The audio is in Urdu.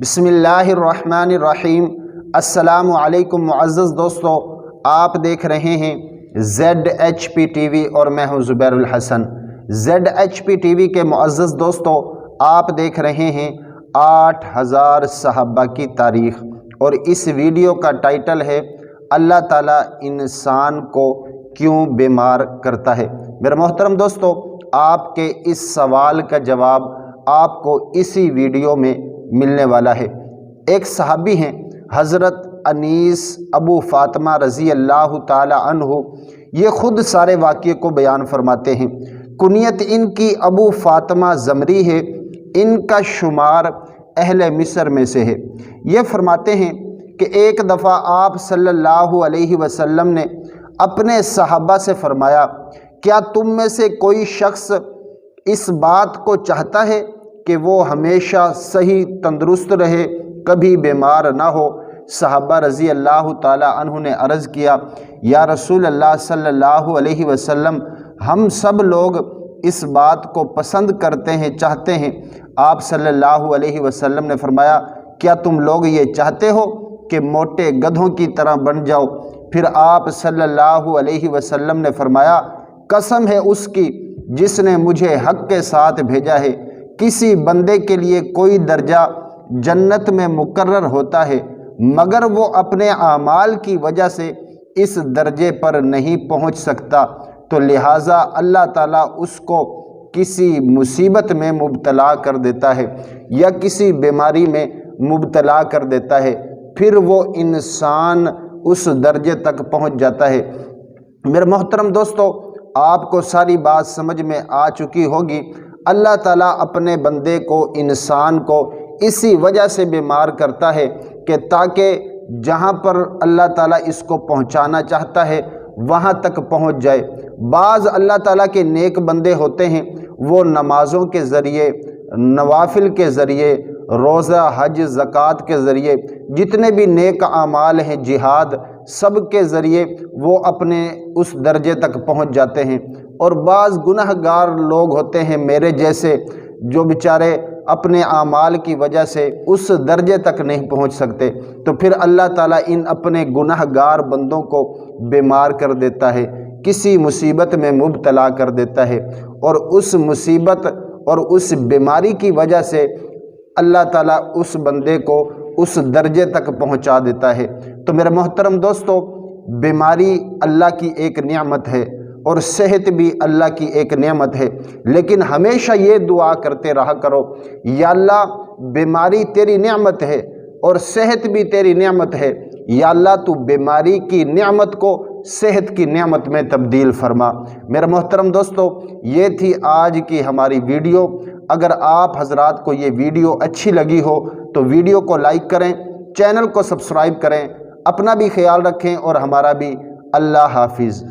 بسم اللہ الرحمن الرحیم۔ السلام علیکم معزز دوستو، آپ دیکھ رہے ہیں ZHP ٹی وی اور میں ہوں زبیر الحسن۔ ZHP ٹی وی کے معزز دوستو، آپ دیکھ رہے ہیں 8000 صحابہ کی تاریخ، اور اس ویڈیو کا ٹائٹل ہے اللہ تعالیٰ انسان کو کیوں بیمار کرتا ہے۔ میرے محترم دوستو، آپ کے اس سوال کا جواب آپ کو اسی ویڈیو میں ملنے والا ہے۔ ایک صحابی ہیں حضرت انیس ابو فاطمہ رضی اللہ تعالی عنہ، یہ خود سارے واقعے کو بیان فرماتے ہیں۔ کنیت ان کی ابو فاطمہ زمری ہے، ان کا شمار اہل مصر میں سے ہے۔ یہ فرماتے ہیں کہ ایک دفعہ آپ صلی اللہ علیہ وسلم نے اپنے صحابہ سے فرمایا، کیا تم میں سے کوئی شخص اس بات کو چاہتا ہے کہ وہ ہمیشہ صحیح تندرست رہے، کبھی بیمار نہ ہو؟ صحابہ رضی اللہ تعالی عنہ نے عرض کیا، یا رسول اللہ صلی اللہ علیہ وسلم، ہم سب لوگ اس بات کو پسند کرتے ہیں، چاہتے ہیں۔ آپ صلی اللہ علیہ وسلم نے فرمایا، کیا تم لوگ یہ چاہتے ہو کہ موٹے گدھوں کی طرح بن جاؤ؟ پھر آپ صلی اللہ علیہ وسلم نے فرمایا، قسم ہے اس کی جس نے مجھے حق کے ساتھ بھیجا ہے، کسی بندے کے لیے کوئی درجہ جنت میں مقرر ہوتا ہے مگر وہ اپنے اعمال کی وجہ سے اس درجے پر نہیں پہنچ سکتا، تو لہٰذا اللہ تعالیٰ اس کو کسی مصیبت میں مبتلا کر دیتا ہے یا کسی بیماری میں مبتلا کر دیتا ہے، پھر وہ انسان اس درجے تک پہنچ جاتا ہے۔ میرے محترم دوستو، آپ کو ساری بات سمجھ میں آ چکی ہوگی۔ اللہ تعالیٰ اپنے بندے کو، انسان کو اسی وجہ سے بیمار کرتا ہے کہ تاکہ جہاں پر اللہ تعالیٰ اس کو پہنچانا چاہتا ہے وہاں تک پہنچ جائے۔ بعض اللہ تعالیٰ کے نیک بندے ہوتے ہیں، وہ نمازوں کے ذریعے، نوافل کے ذریعے، روزہ، حج، زکوٰۃ کے ذریعے، جتنے بھی نیک اعمال ہیں، جہاد، سب کے ذریعے وہ اپنے اس درجے تک پہنچ جاتے ہیں۔ اور بعض گناہ گار لوگ ہوتے ہیں میرے جیسے، جو بیچارے اپنے اعمال کی وجہ سے اس درجے تک نہیں پہنچ سکتے، تو پھر اللہ تعالیٰ ان اپنے گناہ گار بندوں کو بیمار کر دیتا ہے، کسی مصیبت میں مبتلا کر دیتا ہے، اور اس مصیبت اور اس بیماری کی وجہ سے اللہ تعالیٰ اس بندے کو اس درجے تک پہنچا دیتا ہے۔ تو میرے محترم دوستو، بیماری اللہ کی ایک نعمت ہے اور صحت بھی اللہ کی ایک نعمت ہے، لیکن ہمیشہ یہ دعا کرتے رہا کرو، یا اللہ بیماری تیری نعمت ہے اور صحت بھی تیری نعمت ہے، یا اللہ تو بیماری کی نعمت کو صحت کی نعمت میں تبدیل فرما۔ میرے محترم دوستو، یہ تھی آج کی ہماری ویڈیو۔ اگر آپ حضرات کو یہ ویڈیو اچھی لگی ہو تو ویڈیو کو لائک کریں، چینل کو سبسکرائب کریں، اپنا بھی خیال رکھیں اور ہمارا بھی۔ اللہ حافظ۔